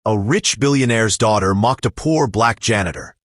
a rich billionaire's daughter mocked a poor black janitor.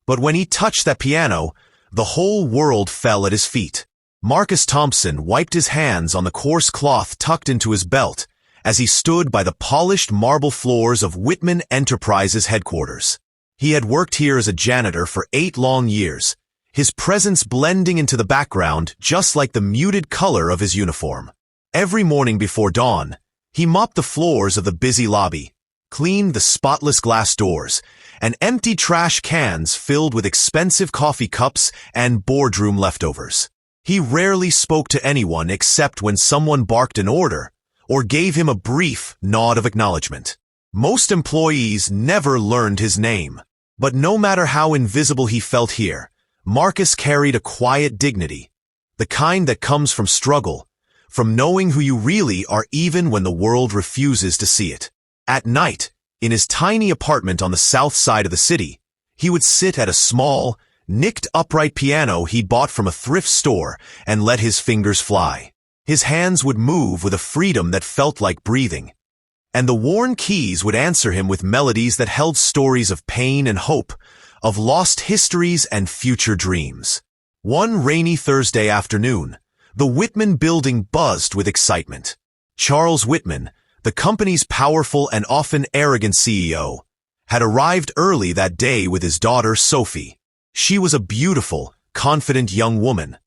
But when he touched that piano, the whole world fell at his feet. Marcus Thompson wiped his hands on the coarse cloth tucked into his belt as he stood by the polished marble floors of Whitman Enterprises headquarters. He had worked here as a janitor for 8 long years, his presence blending into the background just like the muted color of his uniform. Every morning before dawn, he mopped the floors of the busy lobby, cleaned the spotless glass doors, and emptied trash cans filled with expensive coffee cups and boardroom leftovers. He rarely spoke to anyone except when someone barked an order or gave him a brief nod of acknowledgement. Most employees never learned his name, but no matter how invisible he felt here, Marcus carried a quiet dignity, the kind that comes from struggle, from knowing who you really are even when the world refuses to see it. At night, in his tiny apartment on the south side of the city, he would sit at a small, nicked upright piano he'd bought from a thrift store and let his fingers fly. His hands would move with a freedom that felt like breathing, and the worn keys would answer him with melodies that held stories of pain and hope, of lost histories and future dreams. One rainy Thursday afternoon, the Whitman building buzzed with excitement. Charles Whitman, the company's powerful and often arrogant CEO, had arrived early that day with his daughter Sophie. She was a beautiful, confident young woman,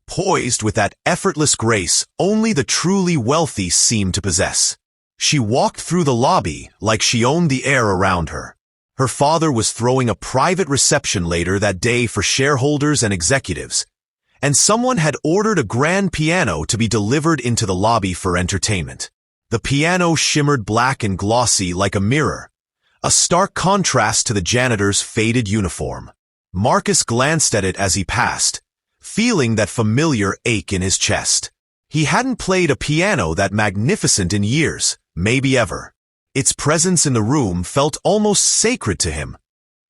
poised with that effortless grace only the truly wealthy seem to possess. She walked through the lobby like she owned the air around her. Her father was throwing a private reception later that day for shareholders and executives, and someone had ordered a grand piano to be delivered into the lobby for entertainment. The piano shimmered black and glossy like a mirror, a stark contrast to the janitor's faded uniform. Marcus glanced at it as he passed, feeling that familiar ache in his chest. He hadn't played a piano that magnificent in years, maybe ever. Its presence in the room felt almost sacred to him,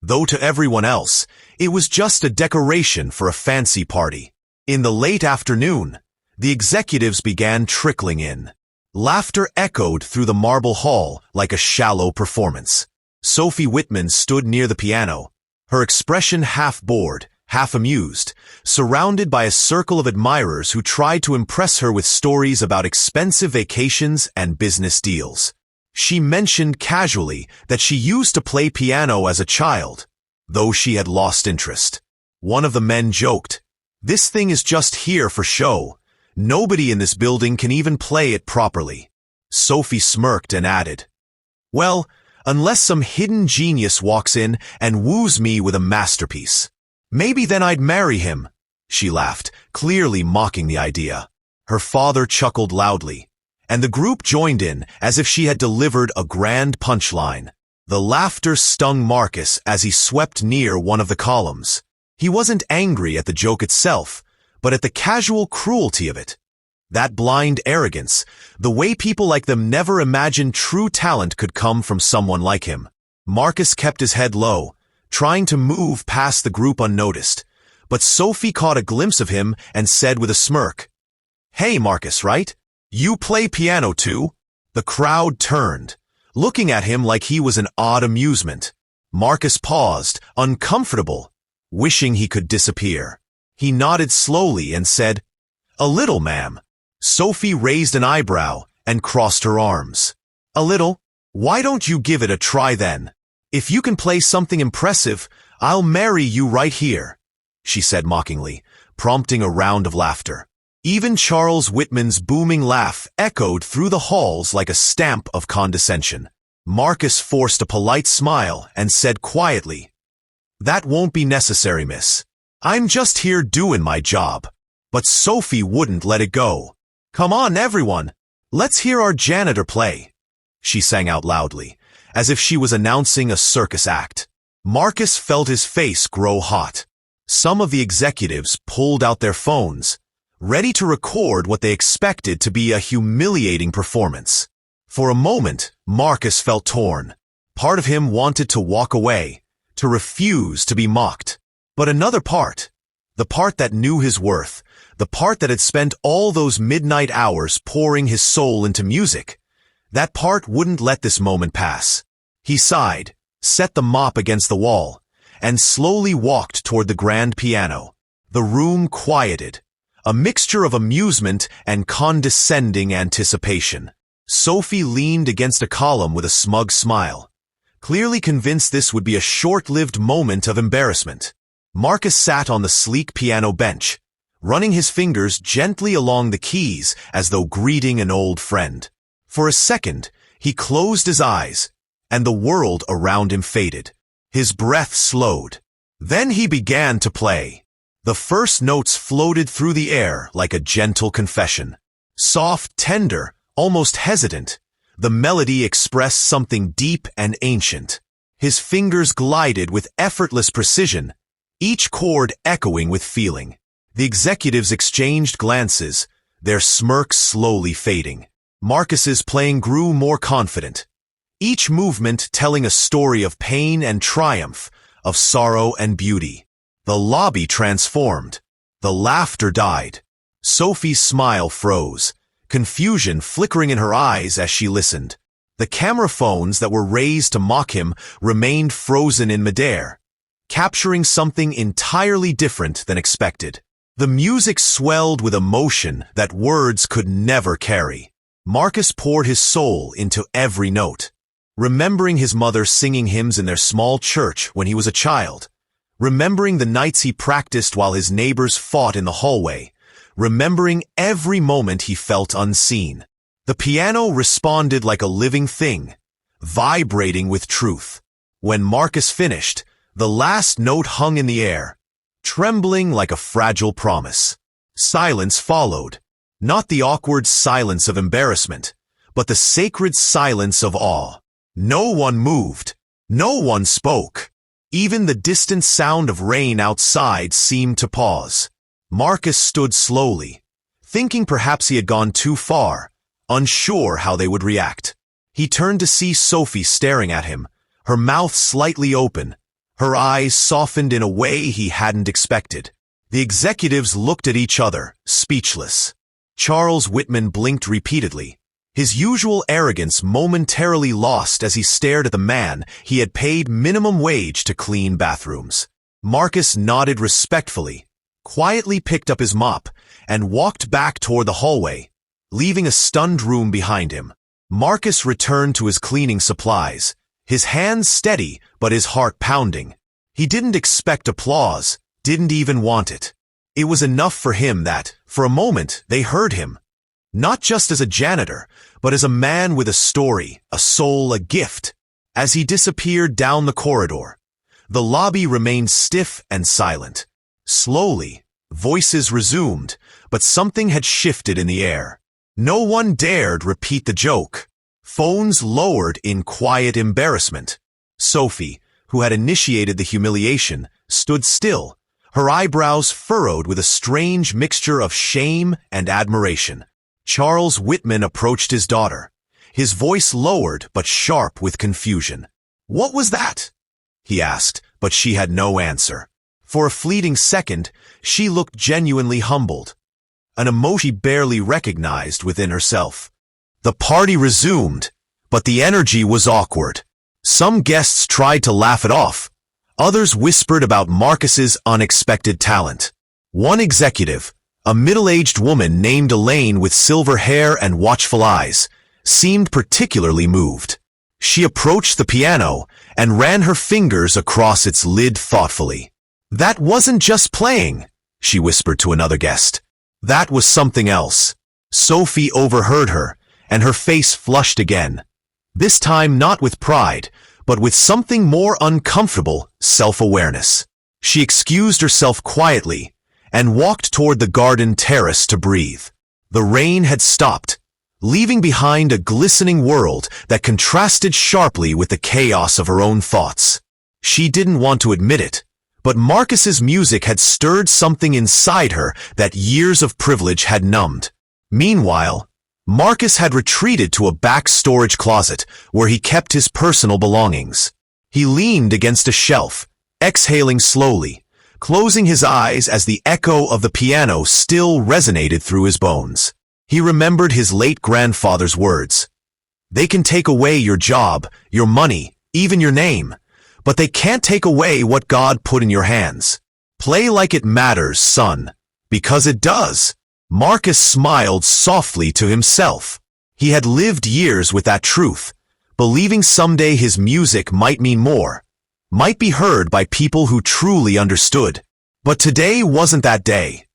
though to everyone else, it was just a decoration for a fancy party. In the late afternoon, the executives began trickling in. Laughter echoed through the marble hall like a shallow performance. Sophie Whitman stood near the piano, her expression half bored, half amused, surrounded by a circle of admirers who tried to impress her with stories about expensive vacations and business deals. She mentioned casually that she used to play piano as a child, though she had lost interest. One of the men joked, "This thing is just here for show. Nobody in this building can even play it properly." Sophie smirked and added, "Well, unless some hidden genius walks in and woos me with a masterpiece. Maybe then I'd marry him." She laughed, clearly mocking the idea. Her father chuckled loudly, and the group joined in as if she had delivered a grand punchline. The laughter stung Marcus as he swept near one of the columns. He wasn't angry at the joke itself, but at the casual cruelty of it. That blind arrogance, the way people like them never imagined true talent could come from someone like him. Marcus kept his head low, trying to move past the group unnoticed, but Sophie caught a glimpse of him and said with a smirk, "Hey, Marcus, right? You play piano too?" The crowd turned, looking at him like he was an odd amusement. Marcus paused, uncomfortable, wishing he could disappear. He nodded slowly and said, "A little, ma'am." Sophie raised an eyebrow and crossed her arms. "A little? Why don't you give it a try then? If you can play something impressive, I'll marry you right here," she said mockingly, prompting a round of laughter. Even Charles Whitman's booming laugh echoed through the halls like a stamp of condescension. Marcus forced a polite smile and said quietly, "That won't be necessary, miss. I'm just here doing my job." But Sophie wouldn't let it go. "Come on, everyone. Let's hear our janitor play," she sang out loudly, as if she was announcing a circus act. Marcus felt his face grow hot. Some of the executives pulled out their phones, ready to record what they expected to be a humiliating performance. For a moment, Marcus felt torn. Part of him wanted to walk away, to refuse to be mocked. But another part, the part that knew his worth, the part that had spent all those midnight hours pouring his soul into music, that part wouldn't let this moment pass. He sighed, set the mop against the wall, and slowly walked toward the grand piano. The room quieted, a mixture of amusement and condescending anticipation. Sophie leaned against a column with a smug smile, clearly convinced this would be a short-lived moment of embarrassment. Marcus sat on the sleek piano bench, running his fingers gently along the keys as though greeting an old friend. For a second, he closed his eyes, and the world around him faded. His breath slowed. Then he began to play. The first notes floated through the air like a gentle confession. Soft, tender, almost hesitant, the melody expressed something deep and ancient. His fingers glided with effortless precision, each chord echoing with feeling. The executives exchanged glances, their smirks slowly fading. Marcus's playing grew more confident, each movement telling a story of pain and triumph, of sorrow and beauty. The lobby transformed. The laughter died. Sophie's smile froze, confusion flickering in her eyes as she listened. The camera phones that were raised to mock him remained frozen in midair, capturing something entirely different than expected. The music swelled with emotion that words could never carry. Marcus poured his soul into every note, remembering his mother singing hymns in their small church when he was a child, remembering the nights he practiced while his neighbors fought in the hallway, remembering every moment he felt unseen. The piano responded like a living thing, vibrating with truth. When Marcus finished, the last note hung in the air, trembling like a fragile promise. Silence followed, not the awkward silence of embarrassment, but the sacred silence of awe. No one moved. No one spoke. Even the distant sound of rain outside seemed to pause. Marcus stood slowly, thinking perhaps he had gone too far, unsure how they would react. He turned to see Sophie staring at him, her mouth slightly open, her eyes softened in a way he hadn't expected. The executives looked at each other, speechless. Charles Whitman blinked repeatedly, his usual arrogance momentarily lost as he stared at the man he had paid minimum wage to clean bathrooms. Marcus nodded respectfully, quietly picked up his mop, and walked back toward the hallway, leaving a stunned room behind him. Marcus returned to his cleaning supplies, his hands steady but his heart pounding. He didn't expect applause, didn't even want it. It was enough for him that, for a moment, they heard him. Not just as a janitor, but as a man with a story, a soul, a gift. As he disappeared down the corridor, the lobby remained stiff and silent. Slowly, voices resumed, but something had shifted in the air. No one dared repeat the joke. Phones lowered in quiet embarrassment. Sophie, who had initiated the humiliation, stood still, her eyebrows furrowed with a strange mixture of shame and admiration. Charles Whitman approached his daughter, his voice lowered but sharp with confusion. "What was that?" he asked, but she had no answer. For a fleeting second, she looked genuinely humbled, an emotion she barely recognized within herself. The party resumed, but the energy was awkward. Some guests tried to laugh it off. Others whispered about Marcus's unexpected talent. One executive, a middle-aged woman named Elaine with silver hair and watchful eyes, seemed particularly moved. She approached the piano and ran her fingers across its lid thoughtfully. "That wasn't just playing," she whispered to another guest. "That was something else." Sophie overheard her, and her face flushed again. This time not with pride, but with something more uncomfortable, self-awareness. She excused herself quietly and walked toward the garden terrace to breathe. The rain had stopped, leaving behind a glistening world that contrasted sharply with the chaos of her own thoughts. She didn't want to admit it, but Marcus's music had stirred something inside her that years of privilege had numbed. Meanwhile, Marcus had retreated to a back storage closet where he kept his personal belongings. He leaned against a shelf, exhaling slowly, closing his eyes as the echo of the piano still resonated through his bones. He remembered his late grandfather's words. "They can take away your job, your money, even your name, but they can't take away what God put in your hands. Play like it matters, son, because it does. Marcus smiled softly to himself. He had lived years with that truth, believing someday his music might mean more, might be heard by people who truly understood. But today wasn't that day.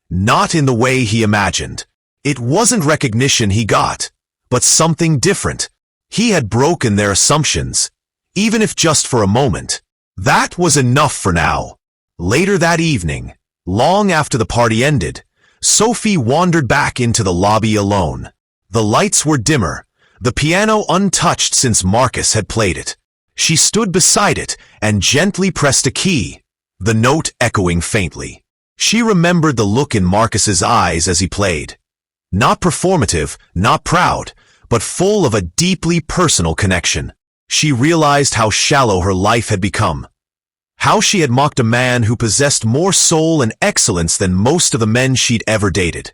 Not in the way he imagined. It wasn't recognition he got, but something different. He had broken their assumptions, even if just for a moment. That was enough for now. Later that evening, long after the party ended, Sophie wandered back into the lobby alone. The lights were dimmer, the piano untouched since Marcus had played it. She stood beside it and gently pressed a key, the note echoing faintly. She remembered the look in Marcus's eyes as he played. Not performative, not proud, but full of a deeply personal connection. She realized how shallow her life had become. How she had mocked a man who possessed more soul and excellence than most of the men she'd ever dated.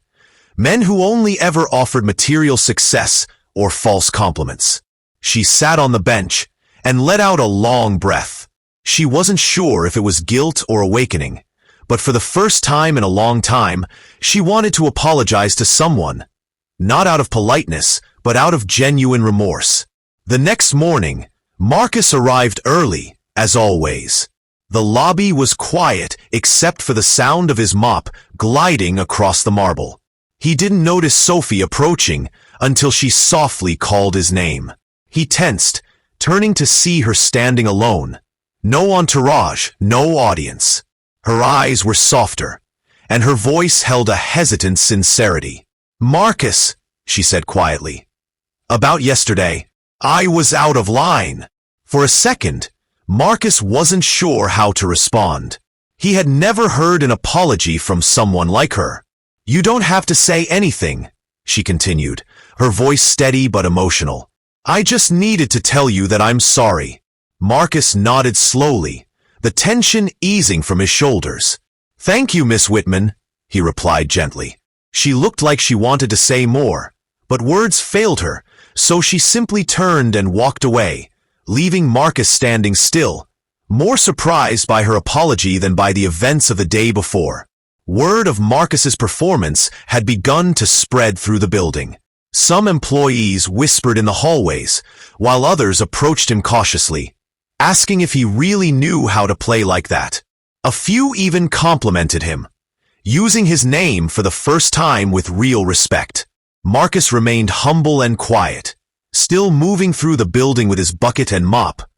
Men who only ever offered material success or false compliments. She sat on the bench and let out a long breath. She wasn't sure if it was guilt or awakening, but for the first time in a long time, she wanted to apologize to someone. Not out of politeness, but out of genuine remorse. The next morning, Marcus arrived early, as always. The lobby was quiet except for the sound of his mop gliding across the marble. He didn't notice Sophie approaching until she softly called his name. He tensed, turning to see her standing alone. No entourage, no audience. Her eyes were softer, and her voice held a hesitant sincerity. "Marcus," she said quietly. "About yesterday, I was out of line." For a second, Marcus wasn't sure how to respond. He had never heard an apology from someone like her. "You don't have to say anything," she continued, her voice steady but emotional. "I just needed to tell you that I'm sorry." Marcus nodded slowly, the tension easing from his shoulders. "Thank you, Miss Whitman," he replied gently. She looked like she wanted to say more, but words failed her, so she simply turned and walked away, leaving Marcus standing still, more surprised by her apology than by the events of the day before. Word of Marcus's performance had begun to spread through the building. Some employees whispered in the hallways, while others approached him cautiously, asking if he really knew how to play like that. A few even complimented him, using his name for the first time with real respect. Marcus remained humble and quiet, still moving through the building with his bucket and mop.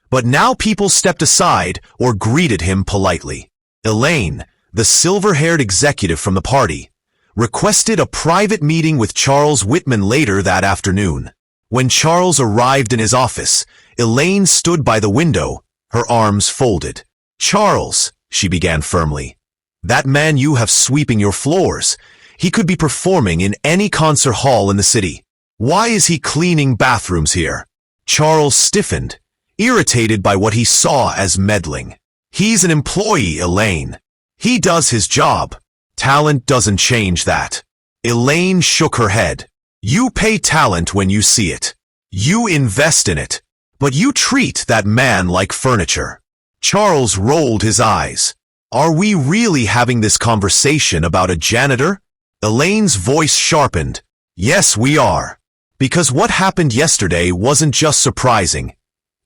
But now people stepped aside or greeted him politely. Elaine, the silver-haired executive from the party, requested a private meeting with Charles Whitman later that afternoon. When Charles arrived in his office, Elaine stood by the window, her arms folded. "Charles," she began firmly, "that man you have sweeping your floors, he could be performing in any concert hall in the city. Why is he cleaning bathrooms here?" Charles stiffened, irritated by what he saw as meddling. "He's an employee, Elaine. He does his job. Talent doesn't change that." Elaine shook her head. "You pay talent when you see it. You invest in it. But you treat that man like furniture." Charles rolled his eyes. "Are we really having this conversation about a janitor?" Elaine's voice sharpened. "Yes, we are. Because what happened yesterday wasn't just surprising.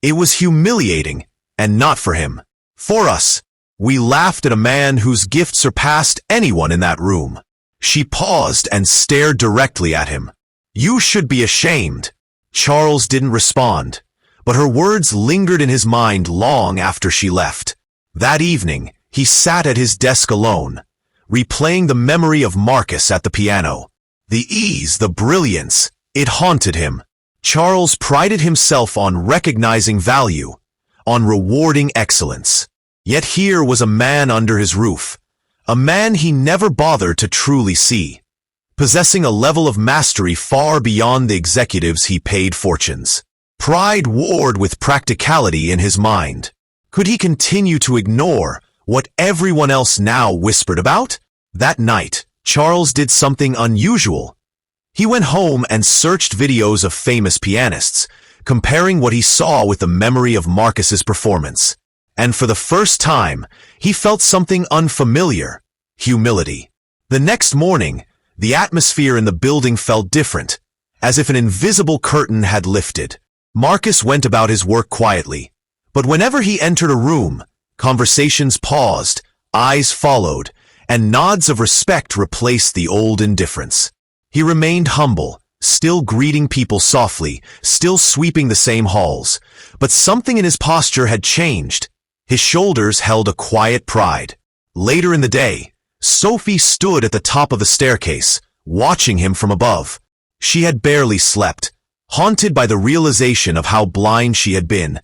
It was humiliating, and not for him. For us. We laughed at a man whose gift surpassed anyone in that room." She paused and stared directly at him. "You should be ashamed." Charles didn't respond, but her words lingered in his mind long after she left. That evening, he sat at his desk alone, replaying the memory of Marcus at the piano. The ease, the brilliance, it haunted him. Charles prided himself on recognizing value, on rewarding excellence. Yet here was a man under his roof, a man he never bothered to truly see, possessing a level of mastery far beyond the executives he paid fortunes. Pride warred with practicality in his mind. Could he continue to ignore what everyone else now whispered about? That night, Charles did something unusual. He went home and searched videos of famous pianists, comparing what he saw with the memory of Marcus's performance. And for the first time, he felt something unfamiliar: humility. The next morning, the atmosphere in the building felt different, as if an invisible curtain had lifted. Marcus went about his work quietly, but whenever he entered a room, conversations paused, eyes followed, and nods of respect replaced the old indifference. He remained humble, still greeting people softly, still sweeping the same halls, but something in his posture had changed. His shoulders held a quiet pride. Later in the day, Sophie stood at the top of the staircase, watching him from above. She had barely slept, haunted by the realization of how blind she had been,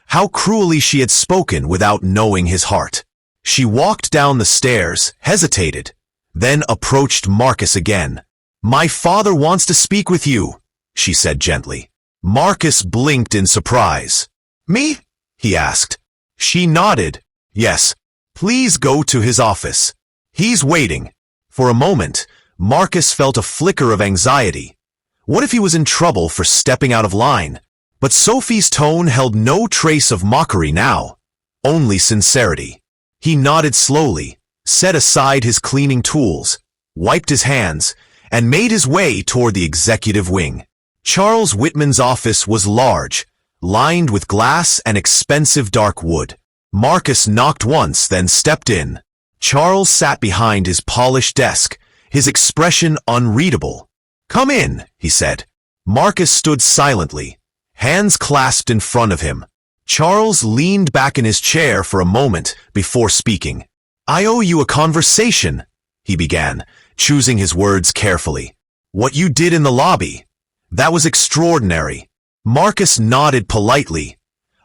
how cruelly she had spoken without knowing his heart. She walked down the stairs, hesitated, then approached Marcus again. "My father wants to speak with you," she said gently. Marcus blinked in surprise. "Me?" he asked. She nodded. "Yes. Please go to his office. He's waiting." For a moment, Marcus felt a flicker of anxiety. What if he was in trouble for stepping out of line? But Sophie's tone held no trace of mockery now, only sincerity. He nodded slowly, set aside his cleaning tools, wiped his hands, and made his way toward the executive wing. Charles Whitman's office was large, lined with glass and expensive dark wood. Marcus knocked once, then stepped in. Charles sat behind his polished desk, his expression unreadable. "Come in," he said. Marcus stood silently, hands clasped in front of him. Charles leaned back in his chair for a moment before speaking. "I owe you a conversation," he began, choosing his words carefully. "What you did in the lobby, that was extraordinary." Marcus nodded politely,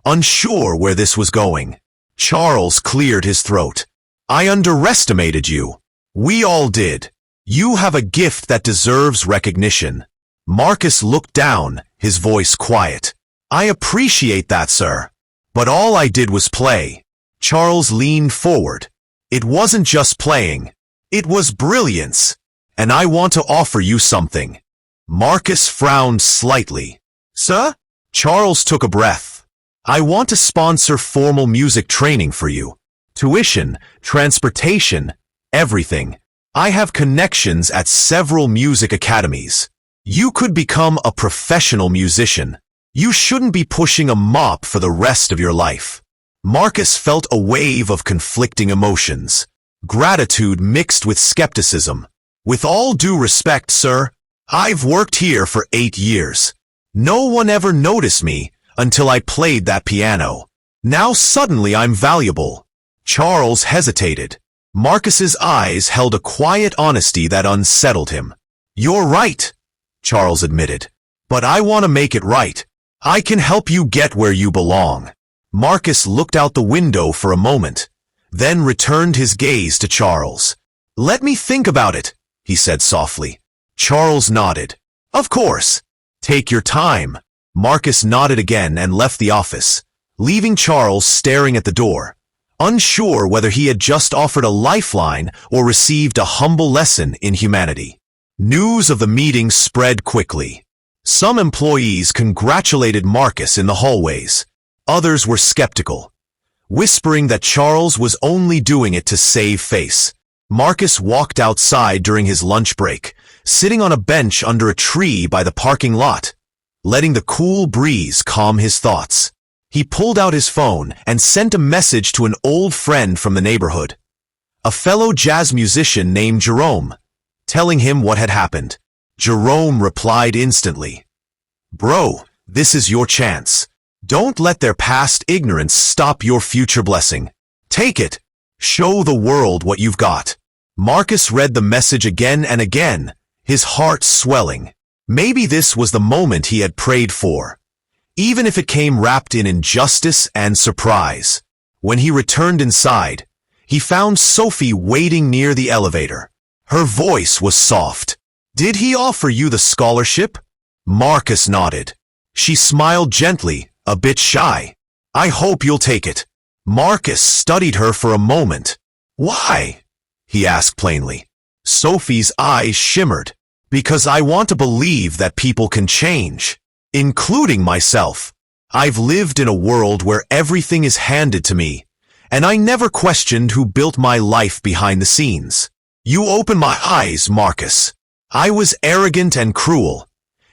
unsure where this was going. Charles cleared his throat. "I underestimated you. We all did. You have a gift that deserves recognition." Marcus looked down, his voice quiet. "I appreciate that, sir. But all I did was play." Charles leaned forward. "It wasn't just playing. It was brilliance. And I want to offer you something." Marcus frowned slightly. "Sir?" Charles took a breath. "I want to sponsor formal music training for you. Tuition, transportation, everything. I have connections at several music academies. You could become a professional musician. You shouldn't be pushing a mop for the rest of your life." Marcus felt a wave of conflicting emotions, gratitude mixed with skepticism. "With all due respect, sir, I've worked here for 8 years. No one ever noticed me until I played that piano. Now suddenly I'm valuable." Charles hesitated. Marcus's eyes held a quiet honesty that unsettled him. "You're right," Charles admitted. "But I want to make it right. I can help you get where you belong." Marcus looked out the window for a moment, then returned his gaze to Charles. "Let me think about it," he said softly. Charles nodded. "Of course. Take your time." Marcus nodded again and left the office, leaving Charles staring at the door, unsure whether he had just offered a lifeline or received a humble lesson in humanity. News of the meeting spread quickly. Some employees congratulated Marcus in the hallways. Others were skeptical, whispering that Charles was only doing it to save face. Marcus walked outside during his lunch break, sitting on a bench under a tree by the parking lot, letting the cool breeze calm his thoughts. He pulled out his phone and sent a message to an old friend from the neighborhood, a fellow jazz musician named Jerome, telling him what had happened. Jerome replied instantly, "Bro, this is your chance. Don't let their past ignorance stop your future blessing. Take it. Show the world what you've got." Marcus read the message again and again, his heart swelling. Maybe this was the moment he had prayed for, even if it came wrapped in injustice and surprise. When he returned inside, he found Sophie waiting near the elevator. Her voice was soft. "Did he offer you the scholarship?" Marcus nodded. She smiled gently, a bit shy. "I hope you'll take it." Marcus studied her for a moment. "Why?" he asked plainly. Sophie's eyes shimmered. "Because I want to believe that people can change, including myself." I've lived in a world where everything is handed to me, and I never questioned who built my life behind the scenes. You opened my eyes, Marcus. I was arrogant and cruel,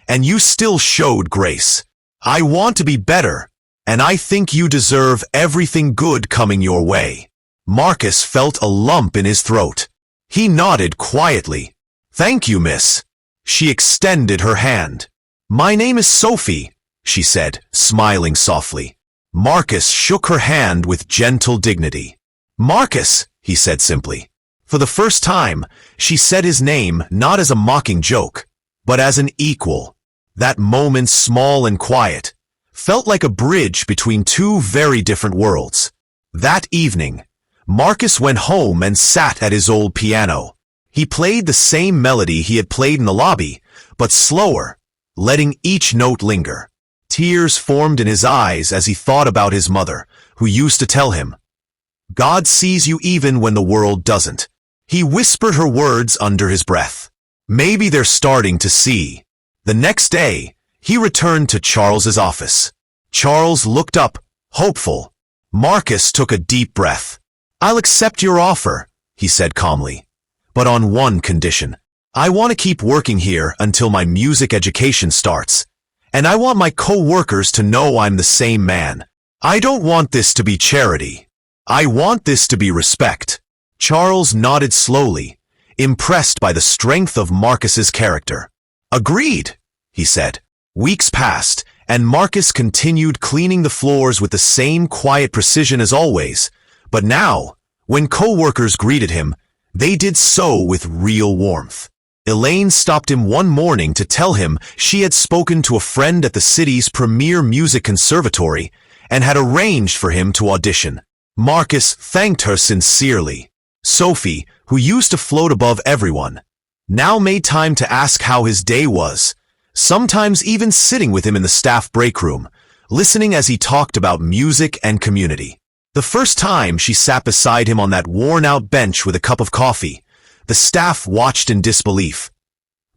and you still showed grace. I want to be better, and I think you deserve everything good coming your way. Marcus felt a lump in his throat. He nodded quietly. Thank you, miss. She extended her hand. My name is Sophie, she said, smiling softly. Marcus shook her hand with gentle dignity. Marcus, he said simply. For the first time, she said his name not as a mocking joke, but as an equal. That moment, small and quiet, felt like a bridge between two very different worlds. That evening, Marcus went home and sat at his old piano. He played the same melody he had played in the lobby, but slower, letting each note linger. Tears formed in his eyes as he thought about his mother, who used to tell him, God sees you even when the world doesn't. He whispered her words under his breath. Maybe they're starting to see. The next day, he returned to Charles's office. Charles looked up, hopeful. Marcus took a deep breath. I'll accept your offer, he said calmly. But on one condition. I want to keep working here until my music education starts. And I want my co-workers to know I'm the same man. I don't want this to be charity. I want this to be respect. Charles nodded slowly, impressed by the strength of Marcus's character. Agreed, he said. Weeks passed, and Marcus continued cleaning the floors with the same quiet precision as always. But now, when co-workers greeted him, they did so with real warmth. Elaine stopped him one morning to tell him she had spoken to a friend at the city's premier music conservatory and had arranged for him to audition. Marcus thanked her sincerely. Sophie, who used to float above everyone, now made time to ask how his day was, sometimes even sitting with him in the staff break room, listening as he talked about music and community. The first time she sat beside him on that worn-out bench with a cup of coffee, the staff watched in disbelief.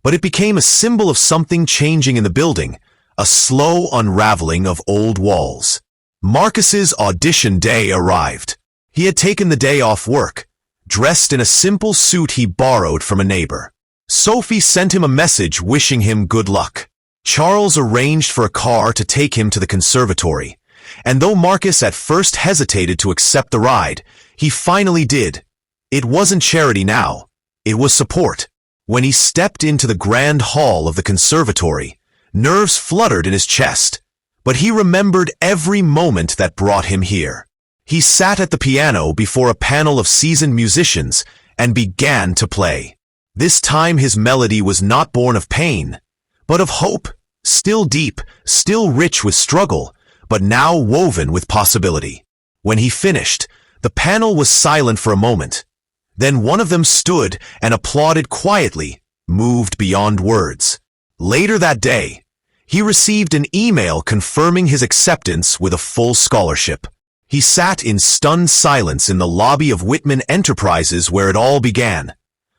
But it became a symbol of something changing in the building, a slow unraveling of old walls. Marcus's audition day arrived. He had taken the day off work, dressed in a simple suit he borrowed from a neighbor. Sophie sent him a message wishing him good luck. Charles arranged for a car to take him to the conservatory, and though Marcus at first hesitated to accept the ride, he finally did. It wasn't charity now. It was support. When he stepped into the grand hall of the conservatory, nerves fluttered in his chest, but he remembered every moment that brought him here. He sat at the piano before a panel of seasoned musicians and began to play. This time his melody was not born of pain, but of hope, still deep, still rich with struggle, but now woven with possibility. When he finished, the panel was silent for a moment. Then one of them stood and applauded quietly, moved beyond words. Later that day, he received an email confirming his acceptance with a full scholarship. He sat in stunned silence in the lobby of Whitman Enterprises where it all began,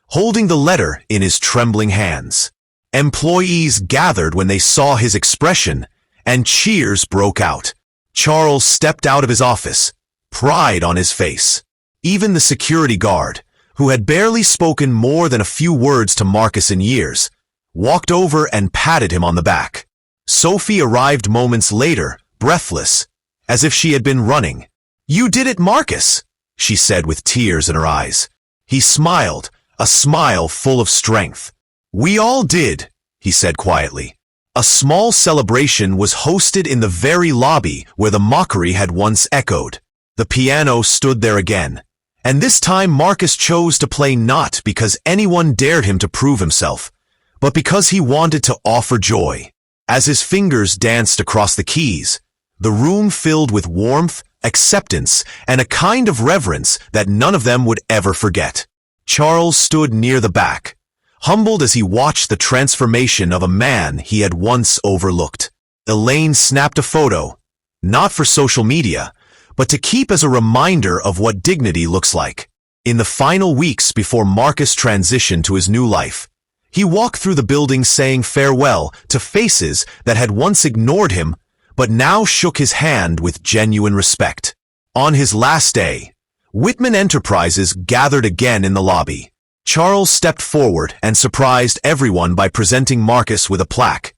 holding the letter in his trembling hands. Employees gathered when they saw his expression, and cheers broke out. Charles stepped out of his office, pride on his face. Even the security guard, who had barely spoken more than a few words to Marcus in years, walked over and patted him on the back. Sophie arrived moments later, breathless, as if she had been running. You did it, Marcus, she said with tears in her eyes. He smiled, a smile full of strength. We all did, he said quietly. A small celebration was hosted in the very lobby where the mockery had once echoed. The piano stood there again, and this time Marcus chose to play not because anyone dared him to prove himself, but because he wanted to offer joy. As his fingers danced across the keys, the room filled with warmth, acceptance, and a kind of reverence that none of them would ever forget. Charles stood near the back, humbled as he watched the transformation of a man he had once overlooked. Elaine snapped a photo, not for social media, but to keep as a reminder of what dignity looks like. In the final weeks before Marcus transitioned to his new life, he walked through the building saying farewell to faces that had once ignored him, but now shook his hand with genuine respect. On his last day, Whitman Enterprises gathered again in the lobby. Charles stepped forward and surprised everyone by presenting Marcus with a plaque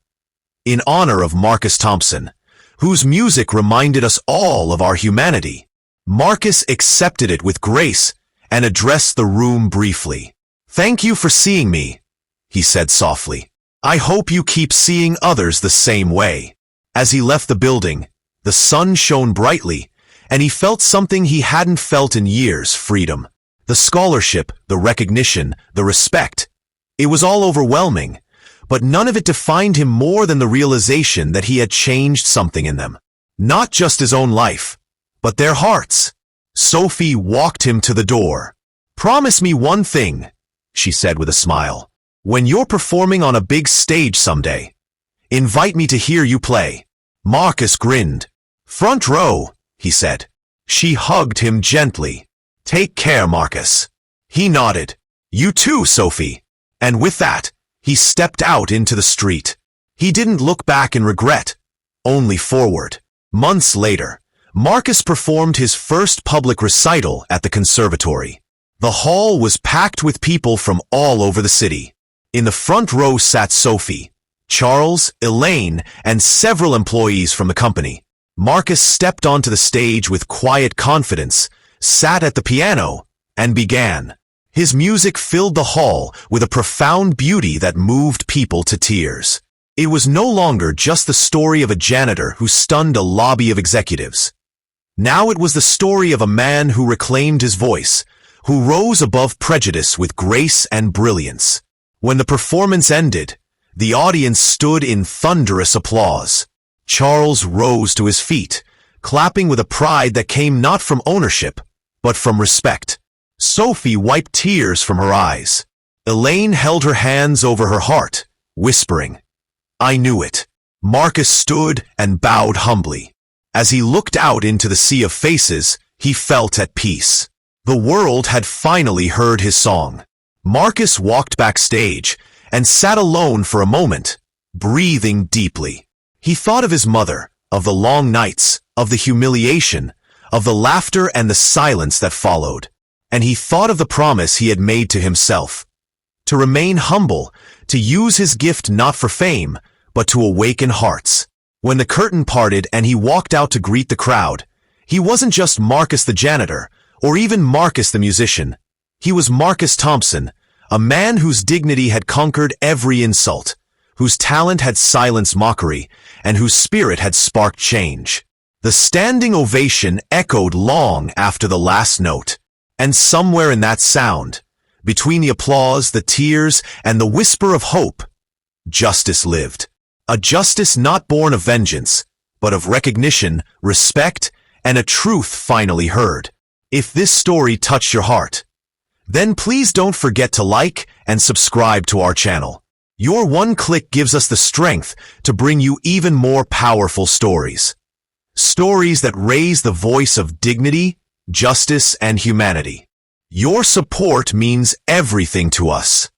in honor of Marcus Thompson, whose music reminded us all of our humanity. Marcus accepted it with grace and addressed the room briefly. "Thank you for seeing me," he said softly. "I hope you keep seeing others the same way." As he left the building, the sun shone brightly, and he felt something he hadn't felt in years: freedom. The scholarship, the recognition, the respect. It was all overwhelming, but none of it defined him more than the realization that he had changed something in them. Not just his own life, but their hearts. Sophie walked him to the door. "Promise me one thing," she said with a smile. "When you're performing on a big stage someday, invite me to hear you play." Marcus grinned. "Front row," he said. She hugged him gently. "Take care, Marcus." He nodded. "You too, Sophie." And with that, he stepped out into the street. He didn't look back in regret, only forward. Months later, Marcus performed his first public recital at the conservatory. The hall was packed with people from all over the city. In the front row sat Sophie, Charles, Elaine, and several employees from the company. Marcus stepped onto the stage with quiet confidence, sat at the piano, and began. His music filled the hall with a profound beauty that moved people to tears. It was no longer just the story of a janitor who stunned a lobby of executives. Now it was the story of a man who reclaimed his voice, who rose above prejudice with grace and brilliance. When the performance ended, the audience stood in thunderous applause. Charles rose to his feet, clapping with a pride that came not from ownership, but from respect. Sophie wiped tears from her eyes. Elaine held her hands over her heart, whispering, "I knew it." Marcus stood and bowed humbly. As he looked out into the sea of faces, he felt at peace. The world had finally heard his song. Marcus walked backstage and sat alone for a moment, breathing deeply. He thought of his mother, of the long nights, of the humiliation, of the laughter and the silence that followed. And he thought of the promise he had made to himself, to remain humble, to use his gift not for fame, but to awaken hearts. When the curtain parted and he walked out to greet the crowd, he wasn't just Marcus the janitor, or even Marcus the musician. He was Marcus Thompson, a man whose dignity had conquered every insult, whose talent had silenced mockery, and whose spirit had sparked change. The standing ovation echoed long after the last note. And somewhere in that sound, between the applause, the tears, and the whisper of hope, justice lived. A justice not born of vengeance, but of recognition, respect, and a truth finally heard. If this story touched your heart, then please don't forget to like and subscribe to our channel. Your one click gives us the strength to bring you even more powerful stories. Stories that raise the voice of dignity, justice, and humanity. Your support means everything to us.